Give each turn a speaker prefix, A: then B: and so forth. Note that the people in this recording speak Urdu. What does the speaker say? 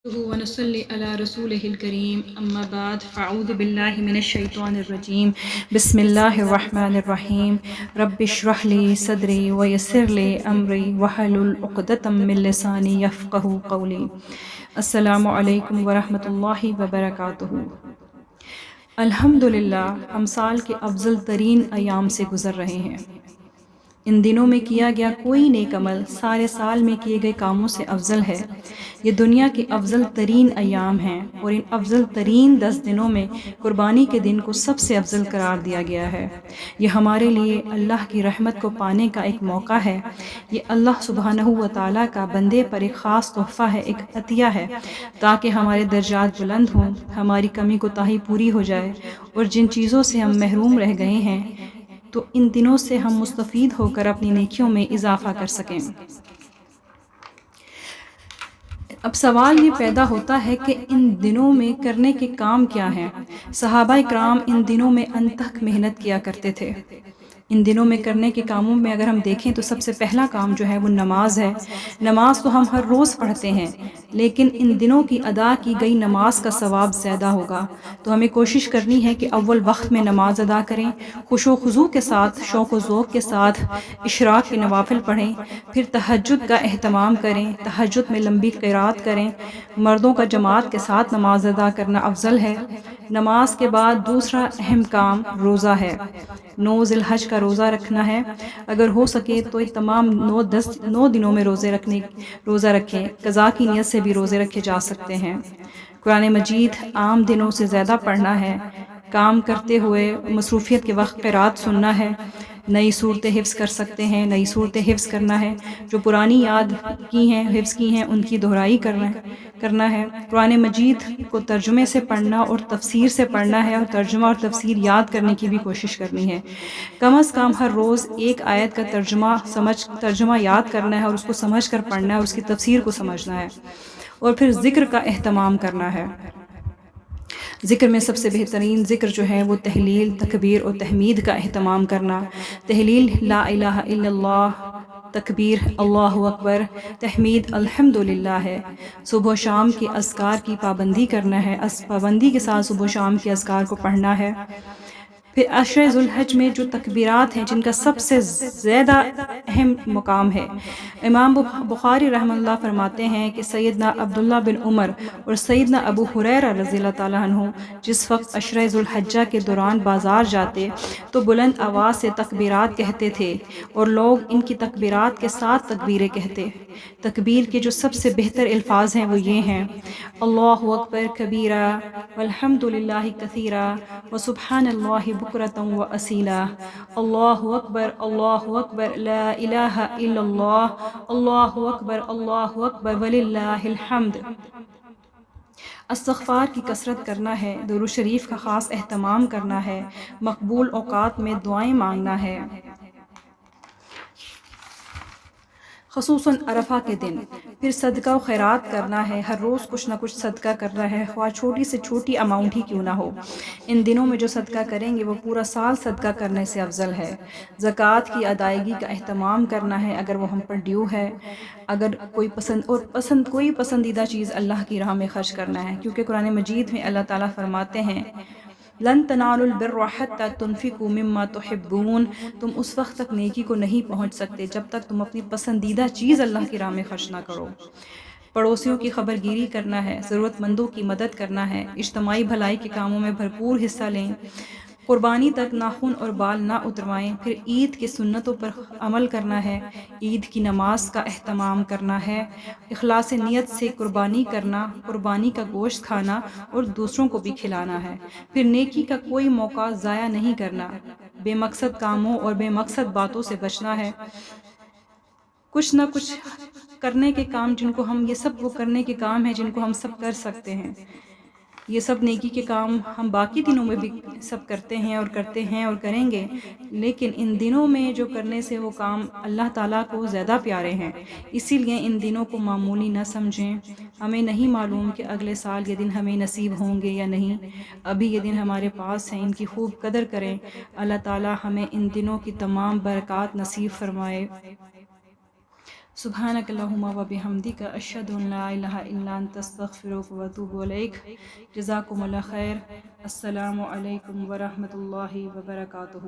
A: ونصلي على رسوله الكريم أما بعد فأعوذ بالله من الشيطان الرجيم بسم الله الرحمن الرحيم رب اشرح لي صدري ويسر لي أمري واحلل عقدة من لساني يفقهوا قولي السلام علیکم ورحمۃ اللہ وبرکاتہ۔ الحمدللہ ہم سال کے افضل ترین ایام سے گزر رہے ہیں۔ ان دنوں میں کیا گیا کوئی نیک عمل سارے سال میں کیے گئے کاموں سے افضل ہے۔ یہ دنیا کے افضل ترین ایام ہیں اور ان افضل ترین 10 دنوں میں قربانی کے دن کو سب سے افضل قرار دیا گیا ہے۔ یہ ہمارے لیے اللہ کی رحمت کو پانے کا ایک موقع ہے۔ یہ اللہ سبحانہ و تعالیٰ کا بندے پر ایک خاص تحفہ ہے، ایک عطیہ ہے، تاکہ ہمارے درجات بلند ہوں، ہماری کمی کوتاہی پوری ہو جائے اور جن چیزوں سے ہم محروم رہ گئے ہیں تو ان دنوں سے ہم مستفید ہو کر اپنی نیکیوں میں اضافہ کر سکیں۔ اب سوال یہ پیدا ہوتا ہے کہ ان دنوں میں کرنے کے کام کیا ہیں؟ صحابہ کرام ان دنوں میں انتھک محنت کیا کرتے تھے۔ ان دنوں میں کرنے کے کاموں میں اگر ہم دیکھیں تو سب سے پہلا کام جو ہے وہ نماز ہے۔ نماز تو ہم ہر روز پڑھتے ہیں، لیکن ان دنوں کی ادا کی گئی نماز کا ثواب زیادہ ہوگا، تو ہمیں کوشش کرنی ہے کہ اول وقت میں نماز ادا کریں، خوش و خضوع کے ساتھ، شوق و ذوق کے ساتھ اشراق کے نوافل پڑھیں، پھر تہجد کا اہتمام کریں، تہجد میں لمبی قرات کریں۔ مردوں کا جماعت کے ساتھ نماز ادا کرنا افضل ہے۔ نماز کے بعد دوسرا اہم کام روزہ ہے۔ 9 ذی الحج کا روزہ رکھنا ہے۔ اگر ہو سکے تو یہ تمام 9 دنوں میں روزہ رکھیں۔ قضا کی نیت سے بھی روزے رکھے جا سکتے ہیں۔ قرآن مجید عام دنوں سے زیادہ پڑھنا ہے۔ کام کرتے ہوئے مصروفیت کے وقت قرات سننا ہے۔ نئی صورتیں حفظ کر سکتے ہیں، نئی صورتیں حفظ کرنا ہے۔ جو پرانی یاد کی ہیں، حفظ کی ہیں، ان کی دہرائی کرنا ہے۔ قرآن مجید کو ترجمے سے پڑھنا اور تفسیر سے پڑھنا ہے، اور ترجمہ اور تفسیر یاد کرنے کی بھی کوشش کرنی ہے۔ کم از کم ہر روز ایک آیت کا ترجمہ یاد کرنا ہے اور اس کو سمجھ کر پڑھنا ہے اور اس کی تفسیر کو سمجھنا ہے، اور پھر ذکر کا اہتمام کرنا ہے۔ ذکر میں سب سے بہترین ذکر جو ہے وہ تہلیل، تکبیر اور تحمید کا اہتمام کرنا۔ تہلیل لا الہ الا اللہ، تکبیر اللہ اکبر، تحمید الحمدللہ ہے۔ صبح و شام کے اذکار کی پابندی کرنا ہے، پابندی کے ساتھ صبح و شام کے اذکار کو پڑھنا ہے۔ پھر عشرہ ذی الحج میں جو تکبیرات ہیں جن کا سب سے زیادہ اہم مقام ہے، امام بخاری رحمہ اللہ فرماتے ہیں کہ سیدنا عبداللہ بن عمر اور سیدنا ابو ہریرہ رضی اللہ تعالیٰ عنہ جس وقت عشرہ ذی الحجہ کے دوران بازار جاتے تو بلند آواز سے تکبیرات کہتے تھے، اور لوگ ان کی تکبیرات کے ساتھ تکبیریں کہتے۔ تکبیر کے جو سب سے بہتر الفاظ ہیں وہ یہ ہیں: اللہ اکبر کبیرہ والحمد للہ کثیرہ وسبحان اللہ بکرۃ واصیلا، اللہ اکبر لا الہ الا اللہ اکبر وللہ الحمد۔ استغفار کی کثرت کرنا ہے، درود شریف کا خاص اہتمام کرنا ہے، مقبول اوقات میں دعائیں مانگنا ہے، خصوصاً عرفہ کے دن۔ پھر صدقہ و خیرات کرنا ہے، ہر روز کچھ نہ کچھ صدقہ کرنا ہے، خواہ چھوٹی سے چھوٹی اماؤنٹ ہی کیوں نہ ہو۔ ان دنوں میں جو صدقہ کریں گے وہ پورا سال صدقہ کرنے سے افضل ہے۔ زکوٰۃ کی ادائیگی کا اہتمام کرنا ہے اگر وہ ہم پر ڈیو ہے۔ اگر کوئی پسندیدہ چیز اللہ کی راہ میں خرچ کرنا ہے، کیونکہ قرآن مجید میں اللہ تعالیٰ فرماتے ہیں لن تنالوا البر حتى تنفقوا مما تحبون، تم اس وقت تک نیکی کو نہیں پہنچ سکتے جب تک تم اپنی پسندیدہ چیز اللہ کی راہ میں خرچ نہ کرو۔ پڑوسیوں کی خبر گیری کرنا ہے، ضرورت مندوں کی مدد کرنا ہے، اجتماعی بھلائی کے کاموں میں بھرپور حصہ لیں، قربانی تک ناخن اور بال نہ اتروائیں۔ پھر عید کی سنتوں پر عمل کرنا ہے، عید کی نماز کا اہتمام کرنا ہے، اخلاص نیت سے قربانی کرنا، قربانی کا گوشت کھانا اور دوسروں کو بھی کھلانا ہے۔ پھر نیکی کا کوئی موقع ضائع نہیں کرنا، بے مقصد کاموں اور بے مقصد باتوں سے بچنا ہے۔ کچھ نہ کچھ کرنے کے کام یہ سب وہ کرنے کے کام ہیں جن کو ہم سب کر سکتے ہیں۔ یہ سب نیکی کے کام ہم باقی دنوں میں بھی سب کرتے ہیں اور کریں گے، لیکن ان دنوں میں جو کرنے سے وہ کام اللہ تعالیٰ کو زیادہ پیارے ہیں، اسی لیے ان دنوں کو معمولی نہ سمجھیں۔ ہمیں نہیں معلوم کہ اگلے سال یہ دن ہمیں نصیب ہوں گے یا نہیں، ابھی یہ دن ہمارے پاس ہیں، ان کی خوب قدر کریں۔ اللہ تعالیٰ ہمیں ان دنوں کی تمام برکات نصیب فرمائے۔ سبحانک اللہم و بحمدک اشہد ان لا الہ الا انت استغفرک و اتوب الیک. جزاکم اللہ خیر. السلام علیکم ورحمۃ اللہ وبرکاتہ.